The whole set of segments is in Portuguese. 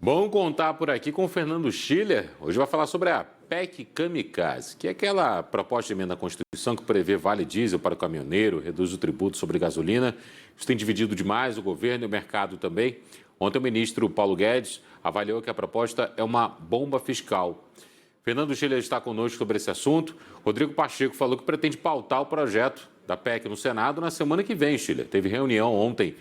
Bom contar por aqui com o Fernando Schiller. Hoje vai falar sobre a PEC Kamikaze, que é aquela proposta de emenda à Constituição que prevê vale diesel para o caminhoneiro, reduz o tributo sobre gasolina. Isso tem dividido demais o governo e o mercado também. Ontem o ministro Paulo Guedes avaliou que a proposta é uma bomba fiscal. Fernando Schiller está conosco sobre esse assunto. Rodrigo Pacheco falou que pretende pautar o projeto da PEC no Senado na semana que vem, Schiller. Teve reunião ontem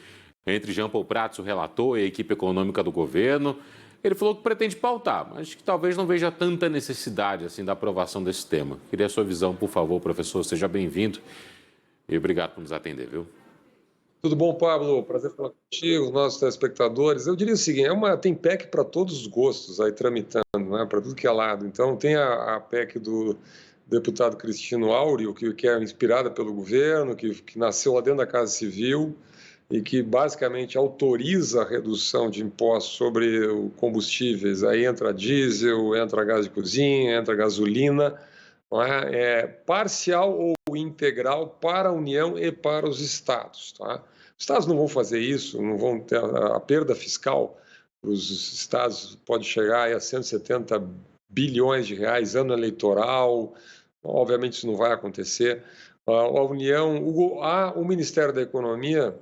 entre Jean Paul Prats, o relator, e a equipe econômica do governo. Ele falou que pretende pautar, mas que talvez não veja tanta necessidade assim da aprovação desse tema. Queria a sua visão, por favor, professor. Seja bem-vindo e obrigado por nos atender, viu? Tudo bom, Pablo? Prazer falar contigo, os nossos telespectadores. Eu diria o seguinte, tem PEC para todos os gostos aí tramitando, né? Para tudo que é lado. Então, tem a PEC do deputado Cristino Áureo, que é inspirada pelo governo, que nasceu lá dentro da Casa Civil, e que basicamente autoriza a redução de impostos sobre combustíveis. Aí entra diesel, entra gás de cozinha, entra gasolina, não é parcial ou integral para a União e para os estados. Tá? Os estados não vão fazer isso, não vão ter a perda fiscal para os estados pode chegar a 170 bilhões de reais, ano eleitoral. Obviamente isso não vai acontecer. A União, o Ministério da Economia,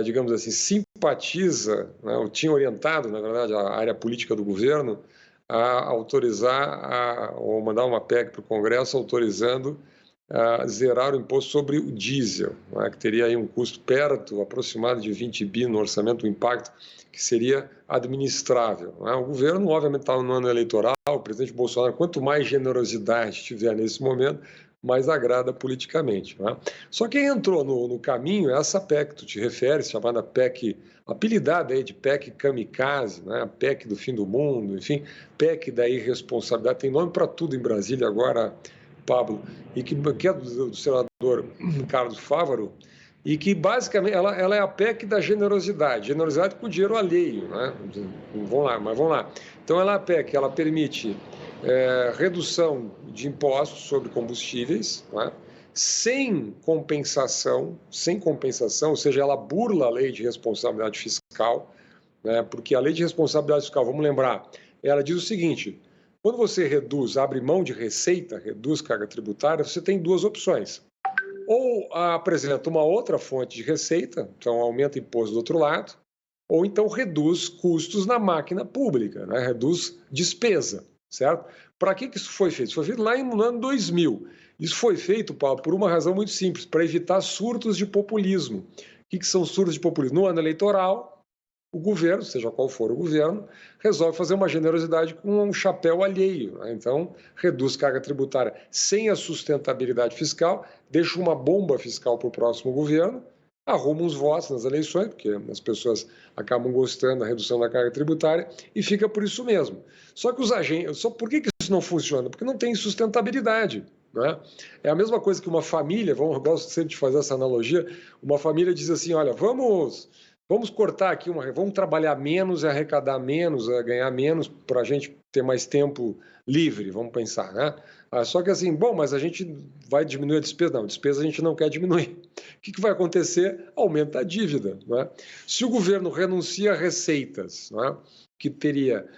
digamos assim, simpatiza, né, ou tinha orientado, na verdade, a área política do governo a autorizar, ou mandar uma PEC para o Congresso autorizando a zerar o imposto sobre o diesel, né, que teria aí um custo perto, aproximado de 20 bi no orçamento, um impacto que seria administrável. Né? O governo, obviamente, está no ano eleitoral, o presidente Bolsonaro, quanto mais generosidade tiver nesse momento, mais agrada politicamente. Né? Só quem entrou no caminho é essa PEC que tu te refere, chamada PEC, apelidada aí de PEC Kamikaze, né? A PEC do fim do mundo, enfim, PEC da irresponsabilidade, tem nome para tudo em Brasília agora, Pablo, e que é do senador Carlos Fávaro, e que basicamente ela é a PEC da generosidade com dinheiro alheio, né? Vamos lá. Então ela é a PEC, ela permite redução de impostos sobre combustíveis, né? sem compensação, ou seja, ela burla a lei de responsabilidade fiscal, né? Porque a lei de responsabilidade fiscal, vamos lembrar, ela diz o seguinte: quando você abre mão de receita, reduz carga tributária, você tem duas opções. Ou apresenta uma outra fonte de receita, então aumenta imposto do outro lado, ou então reduz custos na máquina pública, né? Reduz despesa, certo? Para que isso foi feito? Isso foi feito lá no ano 2000. Isso foi feito, Paulo, por uma razão muito simples, para evitar surtos de populismo. O que são surtos de populismo? No ano eleitoral, o governo, seja qual for o governo, resolve fazer uma generosidade com um chapéu alheio. Né? Então, reduz carga tributária sem a sustentabilidade fiscal, deixa uma bomba fiscal para o próximo governo, arruma uns votos nas eleições, porque as pessoas acabam gostando da redução da carga tributária, e fica por isso mesmo. Só que os agentes... Por que isso não funciona? Porque não tem sustentabilidade. Né? É a mesma coisa que uma família, eu gosto sempre de fazer essa analogia, uma família diz assim, olha, vamos cortar aqui, vamos trabalhar menos, arrecadar menos, ganhar menos, para a gente ter mais tempo livre, vamos pensar, né? Só que assim, mas a gente vai diminuir a despesa? Não, a despesa a gente não quer diminuir. O que vai acontecer? Aumenta a dívida, né? Se o governo renuncia a receitas, né, que teria,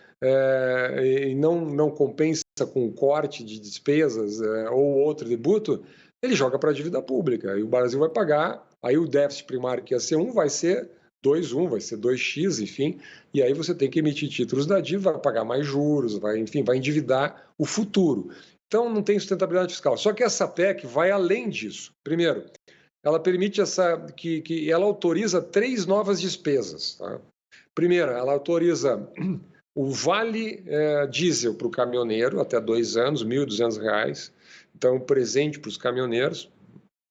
e não compensa com corte de despesas ou outro tributo, ele joga para a dívida pública, e o Brasil vai pagar, aí o déficit primário que ia ser 1 vai ser 2,1, vai ser 2x, enfim, e aí você tem que emitir títulos da dívida, vai pagar mais juros, vai endividar o futuro. Então não tem sustentabilidade fiscal. Só que essa PEC vai além disso. Primeiro, ela permite que ela autoriza 3 novas despesas. Tá? Primeiro, ela autoriza o vale diesel para o caminhoneiro, até 2 anos, R$ 1.200. Então, presente para os caminhoneiros.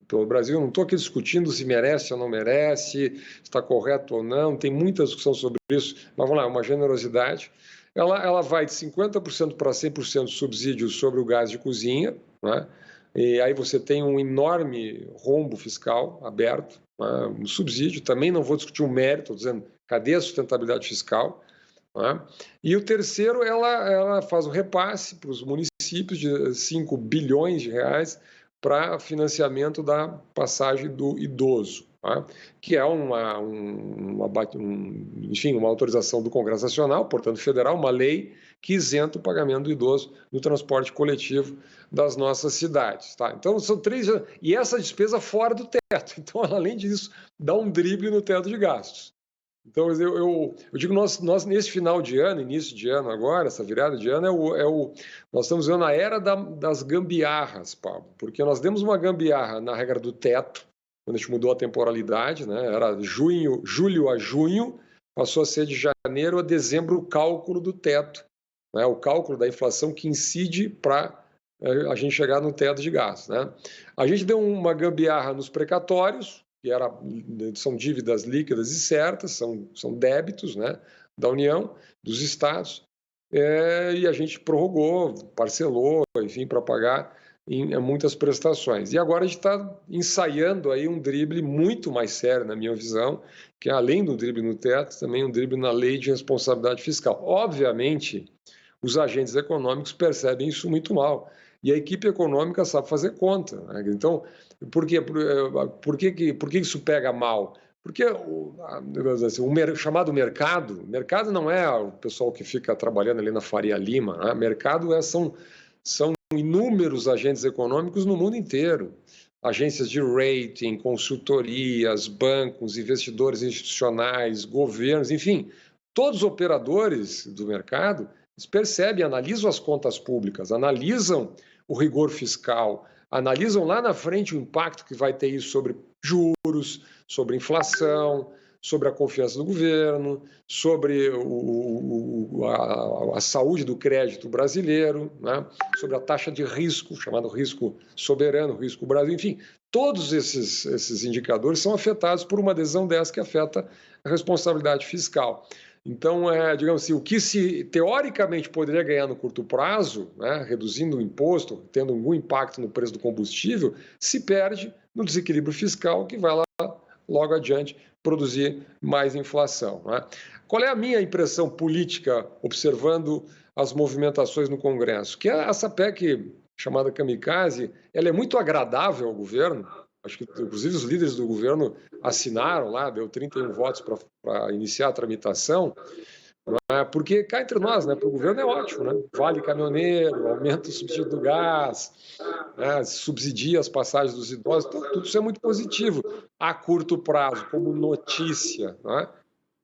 Pelo Brasil, eu não estou aqui discutindo se merece ou não merece, se está correto ou não, tem muita discussão sobre isso, mas vamos lá, uma generosidade. Ela vai de 50% para 100% de subsídio sobre o gás de cozinha, né? E aí você tem um enorme rombo fiscal aberto, né? Um subsídio, também não vou discutir o mérito, estou dizendo, cadê a sustentabilidade fiscal? Né? E o terceiro, ela faz um repasse para os municípios de 5 bilhões de reais, para financiamento da passagem do idoso. tá? Que é enfim, uma autorização do Congresso Nacional, portanto federal, uma lei que isenta o pagamento do idoso no transporte coletivo das nossas cidades. Tá? Então, são 3 anos. E essa despesa fora do teto. Então, além disso, dá um drible no teto de gastos. Então, eu digo, nós nesse final de ano, início de ano agora, essa virada de ano, nós estamos vendo a era das gambiarras, Pablo, porque nós demos uma gambiarra na regra do teto, quando a gente mudou a temporalidade, né? Era julho a junho, passou a ser de janeiro a dezembro o cálculo do teto, né? O cálculo da inflação que incide para a gente chegar no teto de gastos, né? A gente deu uma gambiarra nos precatórios, que são dívidas líquidas e certas, são débitos, né, da União, dos estados, e a gente prorrogou, parcelou, enfim, para pagar em muitas prestações. E agora a gente está ensaiando aí um drible muito mais sério, na minha visão, que além do drible no teto, também um drible na lei de responsabilidade fiscal. Obviamente, os agentes econômicos percebem isso muito mal, e a equipe econômica sabe fazer conta, né? Então, por que isso pega mal? Porque o chamado mercado não é o pessoal que fica trabalhando ali na Faria Lima, né? Mercado são inúmeros agentes econômicos no mundo inteiro. Agências de rating, consultorias, bancos, investidores institucionais, governos, enfim, todos os operadores do mercado, eles percebem, analisam as contas públicas, analisam o rigor fiscal, analisam lá na frente o impacto que vai ter isso sobre juros, sobre inflação, sobre a confiança do governo, sobre a saúde do crédito brasileiro, né? Sobre a taxa de risco, chamado risco soberano, risco Brasil, enfim, todos esses indicadores são afetados por uma adesão dessa que afeta a responsabilidade fiscal. Então, digamos assim, o que se teoricamente poderia ganhar no curto prazo, né, reduzindo o imposto, tendo algum impacto no preço do combustível, se perde no desequilíbrio fiscal que vai lá logo adiante produzir mais inflação, né? Qual é a minha impressão política observando as movimentações no Congresso? Que essa PEC chamada Kamikaze, ela é muito agradável ao governo. Acho que, inclusive, os líderes do governo assinaram lá, deu 31 votos para iniciar a tramitação, né? Porque cá entre nós, né, para o governo é ótimo, né? Vale caminhoneiro, aumenta o subsídio do gás, né, subsidia as passagens dos idosos, então, tudo isso é muito positivo a curto prazo, como notícia, né?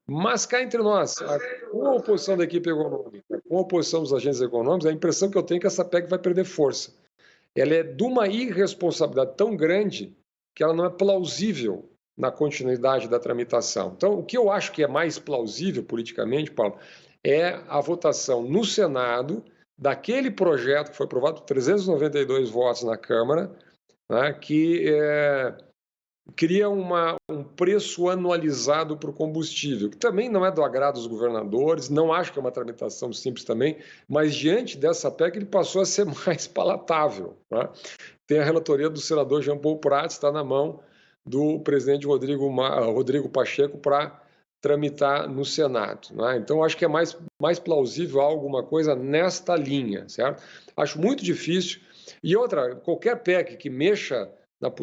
Mas cá entre nós, com a oposição da equipe econômica, com a oposição dos agentes econômicos, a impressão que eu tenho é que essa PEC vai perder força. Ela é de uma irresponsabilidade tão grande que ela não é plausível na continuidade da tramitação. Então, o que eu acho que é mais plausível politicamente, Paulo, é a votação no Senado daquele projeto que foi aprovado por 392 votos na Câmara, né, que cria um preço anualizado para o combustível, que também não é do agrado dos governadores, não acho que é uma tramitação simples também, mas diante dessa PEC ele passou a ser mais palatável, né? Tem a relatoria do senador Jean Paul Prats, está na mão do presidente Rodrigo Pacheco para tramitar no Senado, né? Então, acho que é mais plausível alguma coisa nesta linha, certo? Acho muito difícil. E outra, qualquer PEC que mexa...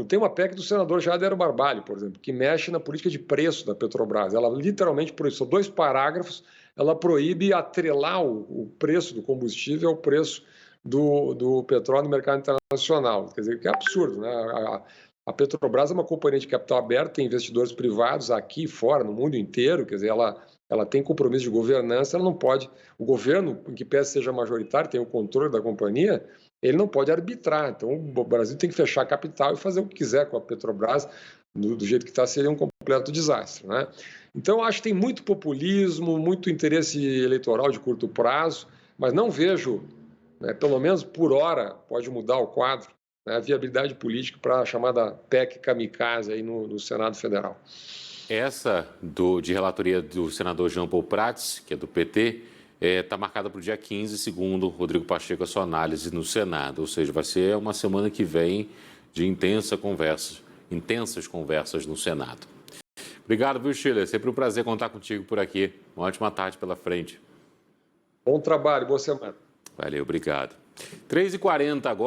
Tem uma PEC do senador Jader Barbalho, por exemplo, que mexe na política de preço da Petrobras. Ela literalmente proíbe, são 2 parágrafos, ela proíbe atrelar o preço do combustível ao preço do petróleo no mercado internacional. Quer dizer, que é absurdo, né? A Petrobras é uma companhia de capital aberto, tem investidores privados aqui e fora, no mundo inteiro, quer dizer, ela tem compromisso de governança, ela não pode... O governo, em que pese seja majoritário, tem o controle da companhia, ele não pode arbitrar. Então, o Brasil tem que fechar a capital e fazer o que quiser com a Petrobras, do jeito que está, seria um completo desastre, né? Então, acho que tem muito populismo, muito interesse eleitoral de curto prazo, mas não vejo, né, pelo menos por hora, pode mudar o quadro, né, a viabilidade política para a chamada PEC Kamikaze aí no Senado Federal. Essa de relatoria do senador Jean Paul Prats, que é do PT, está marcada para o dia 15, segundo Rodrigo Pacheco, a sua análise no Senado. Ou seja, vai ser uma semana que vem de intensas conversas no Senado. Obrigado, viu, Schiller? Sempre um prazer contar contigo por aqui. Uma ótima tarde pela frente. Bom trabalho, boa semana. Valeu, obrigado. 3h40 agora.